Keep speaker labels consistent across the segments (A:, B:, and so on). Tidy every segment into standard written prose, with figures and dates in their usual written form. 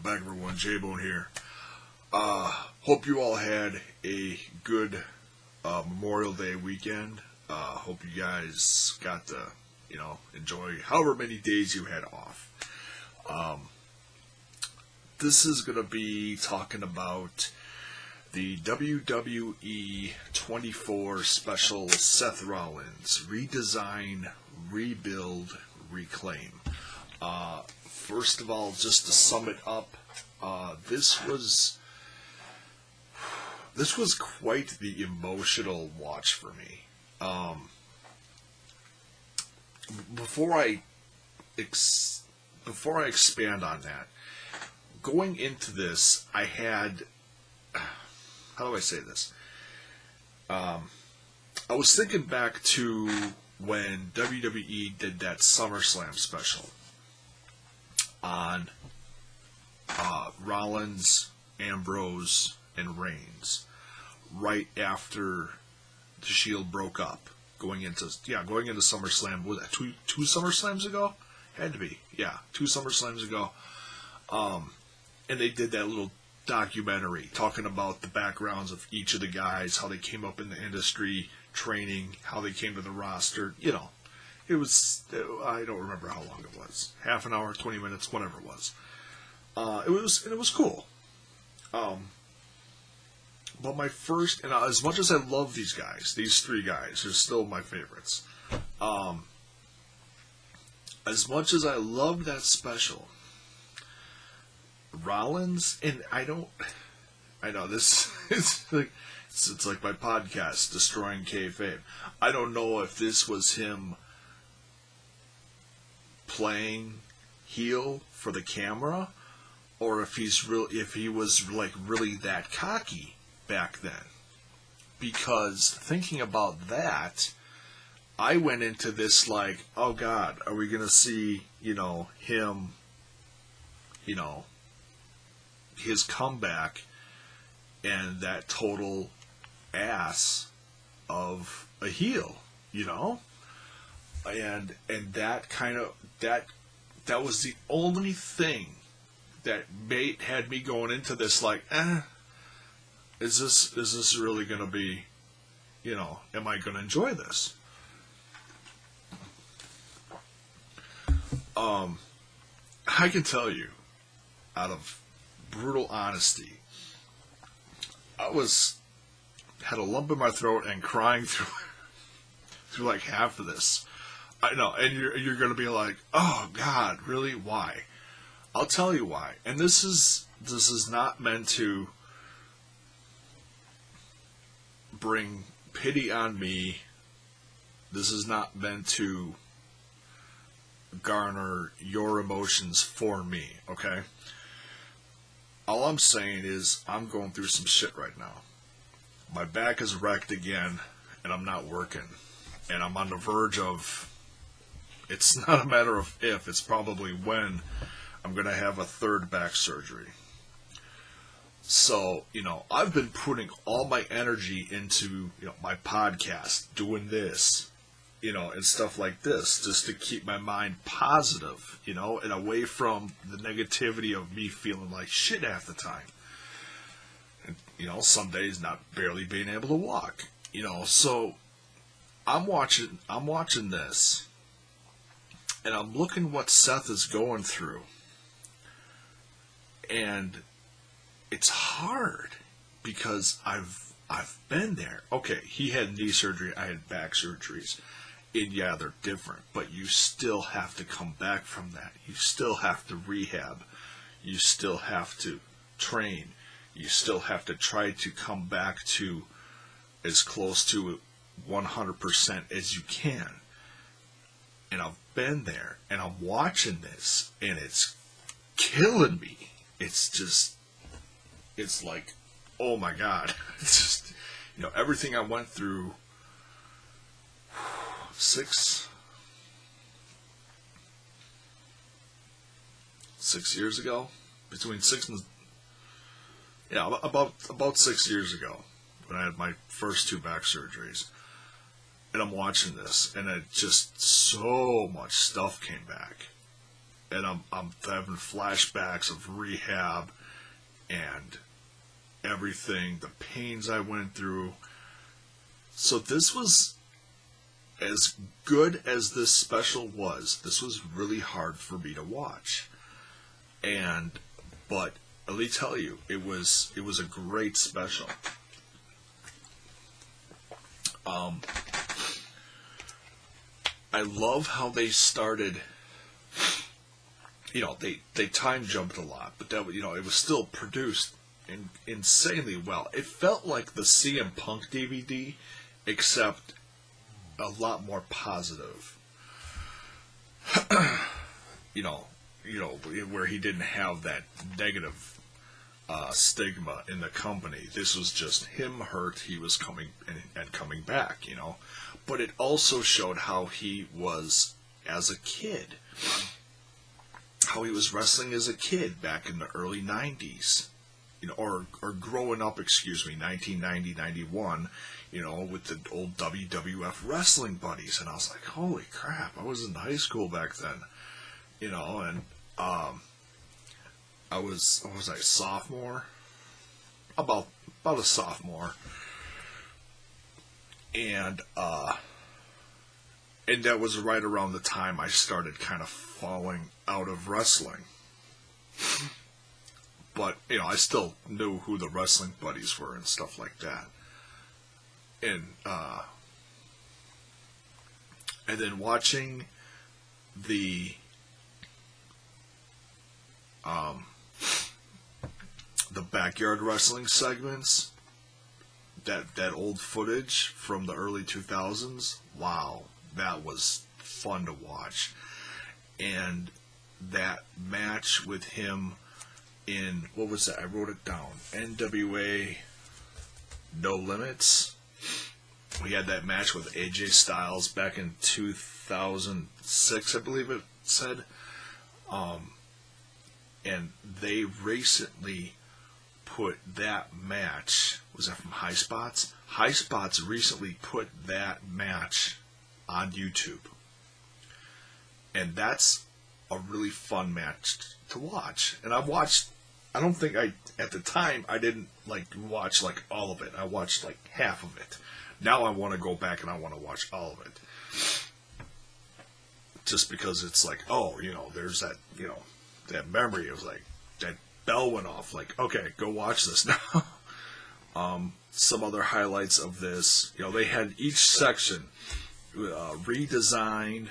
A: back, everyone? J-Bone here. Hope you all had a good Memorial Day weekend. Hope you guys got to, enjoy however many days you had off. This is going to be talking about the WWE 24 special Seth Rollins redesign, rebuild, reclaim. First of all, just to sum it up, this was quite the emotional watch for me. Before I expand on that, going into this, I had, how do I say this? I was thinking back to when WWE did that SummerSlam special on Rollins, Ambrose, and Reigns, right after the Shield broke up, going into SummerSlam. Was that two SummerSlams ago? Had to be, yeah, 2 SummerSlams ago. And they did that little documentary talking about the backgrounds of each of the guys, how they came up in the industry, training, how they came to the roster. It was, I don't remember how long it was. Half an hour, 20 minutes, whatever it was. It was cool. But my first, and as much as I love these guys, these 3 guys, they're still my favorites. As much as I love that special, Rollins, and I know this, it's like my podcast, Destroying Kayfabe. I don't know if this was him playing heel for the camera, or if he was like really that cocky back then. Because thinking about that, I went into this like, oh God, are we gonna see, him, his comeback and that total ass of a heel, and that kind of that was the only thing that had me going into this like, is this really gonna be, am I gonna enjoy this? I can tell you, out of brutal honesty, I had a lump in my throat and crying through like half of this. I know, and you're gonna be like, oh God, really? Why? I'll tell you why. And this is not meant to bring pity on me. This is not meant to garner your emotions for me, okay? All I'm saying is I'm going through some shit right now. My back is wrecked again, and I'm not working. And I'm on the verge of, it's not a matter of if, it's probably when I'm going to have a 3rd back surgery. So, I've been putting all my energy into, my podcast, doing this, and stuff like this, just to keep my mind positive, and away from the negativity of me feeling like shit half the time. And, some days barely being able to walk, so I'm watching this, and I'm looking what Seth is going through, and it's hard because I've been there. Okay, he had knee surgery, I had back surgeries. And yeah, they're different, but you still have to come back from that. You still have to rehab. You still have to train. You still have to try to come back to as close to 100% as you can. And I've been there, and I'm watching this, and it's killing me. It's like, oh my God. It's just, everything I went through 6 years ago, between 6 and about 6 years ago, when I had my first 2 back surgeries, and I'm watching this, and it just so much stuff came back, and I'm having flashbacks of rehab and everything, the pains I went through. So this was, as good as this special was, this was really hard for me to watch. But let me tell you, it was a great special. I love how they started. They time jumped a lot, but that, it was still produced insanely well. It felt like the CM Punk DVD, except a lot more positive. Where he didn't have that negative stigma in the company. This was just him hurt. He was coming back. But it also showed how he was as a kid. How he was wrestling as a kid back in the early 90s. Or growing up, 1990, 91, with the old WWF wrestling buddies. And I was like, holy crap, I was in high school back then. And I was a sophomore? About a sophomore. And that was right around the time I started kind of falling out of wrestling. But, I still knew who the wrestling buddies were and stuff like that. And then watching the backyard wrestling segments, that old footage from the early 2000s, wow, that was fun to watch. And that match with him in, what was that? I wrote it down. NWA No Limits. We had that match with AJ Styles back in 2006, I believe it said. And they recently put that match, was that from High Spots? High Spots recently put that match on YouTube. And that's a really fun match to watch. And I don't think at the time, I didn't watch all of it. I watched half of it. Now I want to go back and I want to watch all of it. Just because it's there's that, that memory. It was that bell went off. Okay, go watch this now. Some other highlights of this, they had each section redesigned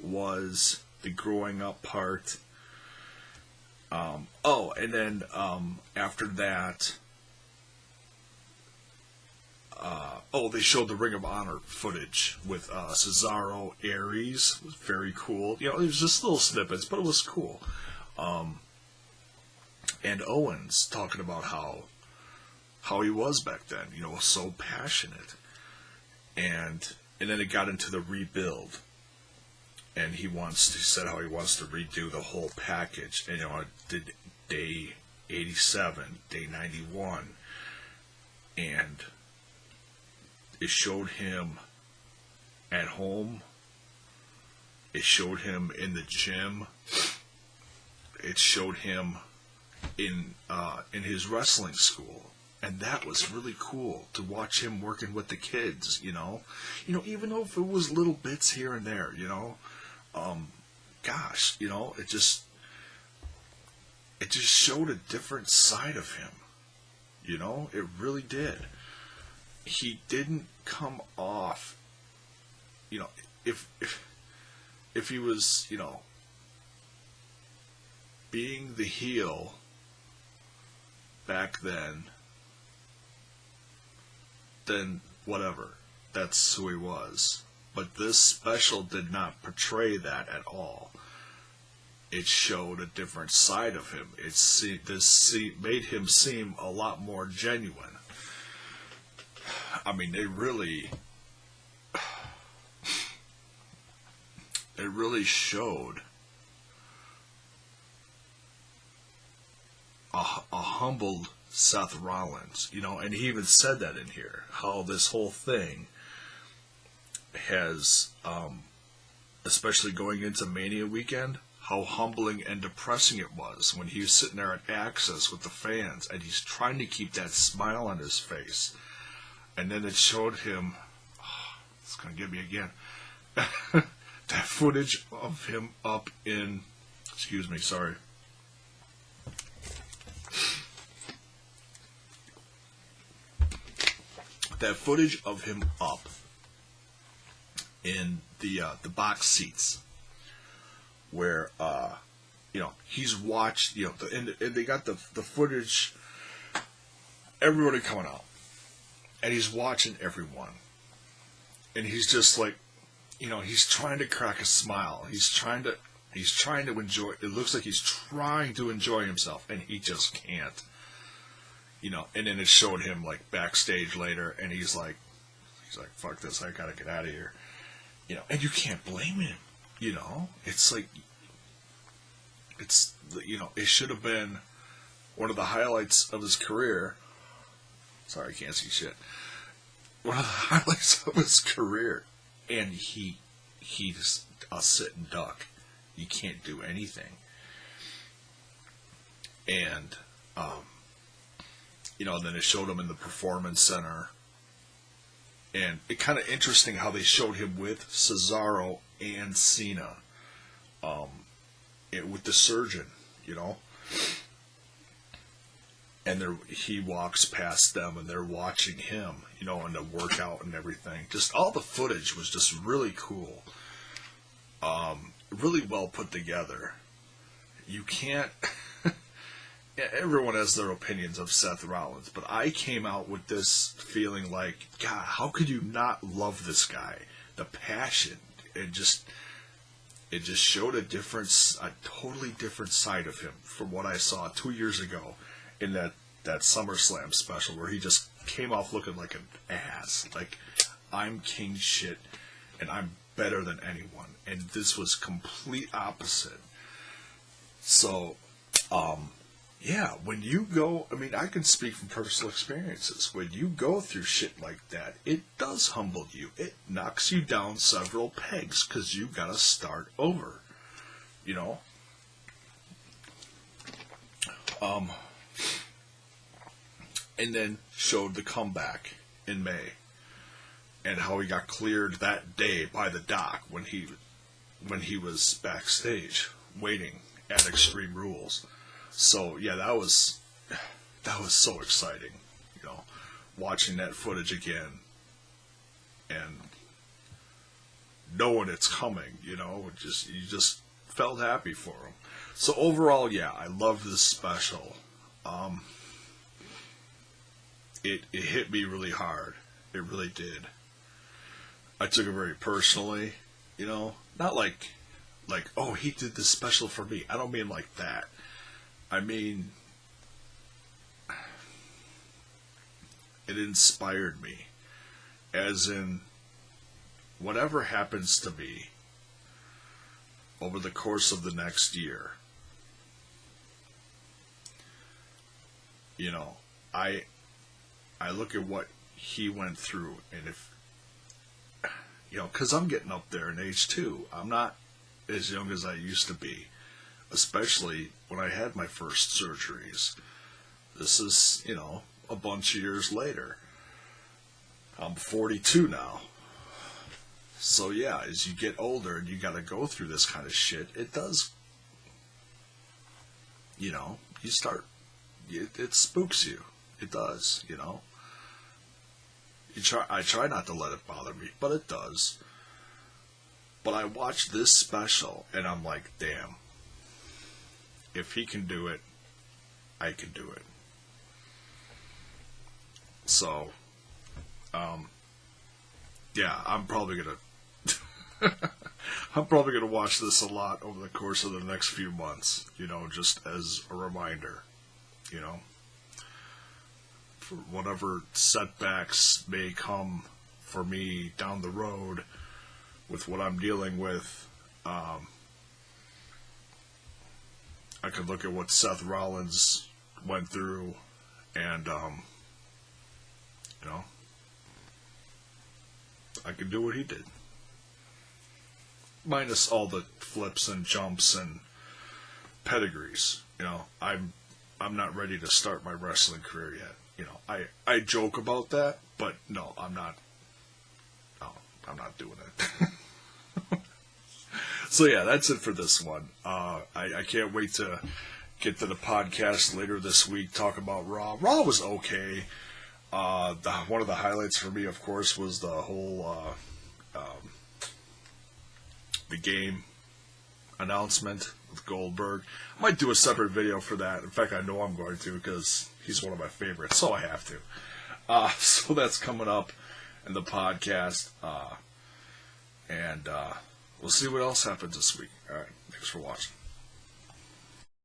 A: was the growing up part. And then after that, they showed the Ring of Honor footage with Cesaro, Aries. It was very cool. It was just little snippets, but it was cool. And Owens talking about how he was back then, so passionate. And then it got into the rebuild. And he said how he wants to redo the whole package. And, I did day 87, day 91. And it showed him at home. It showed him in the gym. It showed him in his wrestling school. And that was really cool to watch him working with the kids, even though if it was little bits here and there, gosh, it just showed a different side of him, it really did. He didn't come off, if he was, being the heel back then whatever, that's who he was. But this special did not portray that at all. It showed a different side of him. Made him seem a lot more genuine. I mean, it really showed a humbled Seth Rollins, and he even said that in here, how this whole thing has, especially going into Mania weekend, how humbling and depressing it was when he was sitting there at Access with the fans, and he's trying to keep that smile on his face. And then it showed him, oh, it's going to get me again, that footage of him up in, excuse me, sorry. That footage of him up in the box seats, where he's watched, and they got the footage, everybody coming out, and he's watching everyone, and he's just like, he's trying to crack a smile, he's trying to enjoy. It looks like he's trying to enjoy himself, and he just can't. And then it showed him like backstage later, and he's like, fuck this, I gotta get out of here. And you can't blame him. It's like, it should have been one of the highlights of his career. Sorry, I can't see shit. One of the highlights of his career, and he's a sitting duck. He can't do anything. And then it showed him in the Performance Center. And it kind of interesting how they showed him with Cesaro and Cena, with the surgeon, and he walks past them, and they're watching him, and the workout and everything. Just all the footage was just really cool, really well put together. You can't. Everyone has their opinions of Seth Rollins, but I came out with this feeling like, God, how could you not love this guy? The passion, it just showed a totally different side of him from what I saw 2 years ago in that SummerSlam special, where he just came off looking like an ass, like, I'm king shit, and I'm better than anyone, and this was complete opposite. So, yeah, when you go, I can speak from personal experiences. When you go through shit like that, it does humble you. It knocks you down several pegs, because you gotta start over, and then showed the comeback in May, and how he got cleared that day by the doc when he was backstage waiting at Extreme Rules. So yeah, that was so exciting, watching that footage again and knowing it's coming, you just felt happy for him. So overall, yeah, I loved this special. It hit me really hard. It really did. I took it very personally, not like, oh, he did this special for me. I don't mean like that. I mean, it inspired me, as in, whatever happens to me over the course of the next year, I look at what he went through, and if, because I'm getting up there in age too. I'm not as young as I used to be, especially when I had my first surgeries. This is, a bunch of years later. I'm 42 now. So yeah, as you get older and you gotta go through this kind of shit, it does, you start, it spooks you. It does, I try not to let it bother me, but it does. But I watched this special, and I'm like, damn. If he can do it, I can do it. So, yeah, I'm probably gonna watch this a lot over the course of the next few months, just as a reminder, for whatever setbacks may come for me down the road with what I'm dealing with. I could look at what Seth Rollins went through, and, I could do what he did. Minus all the flips and jumps and pedigrees. I'm not ready to start my wrestling career yet. I joke about that, but no, I'm not. No, I'm not doing it. So yeah, that's it for this one. I can't wait to get to the podcast later this week. Talk about Raw. Raw was okay. One of the highlights for me, of course, was the whole the game announcement with Goldberg. I might do a separate video for that. In fact, I know I'm going to because he's one of my favorites, so I have to. So that's coming up in the podcast, and we'll see what else happens this week. All right, thanks for watching.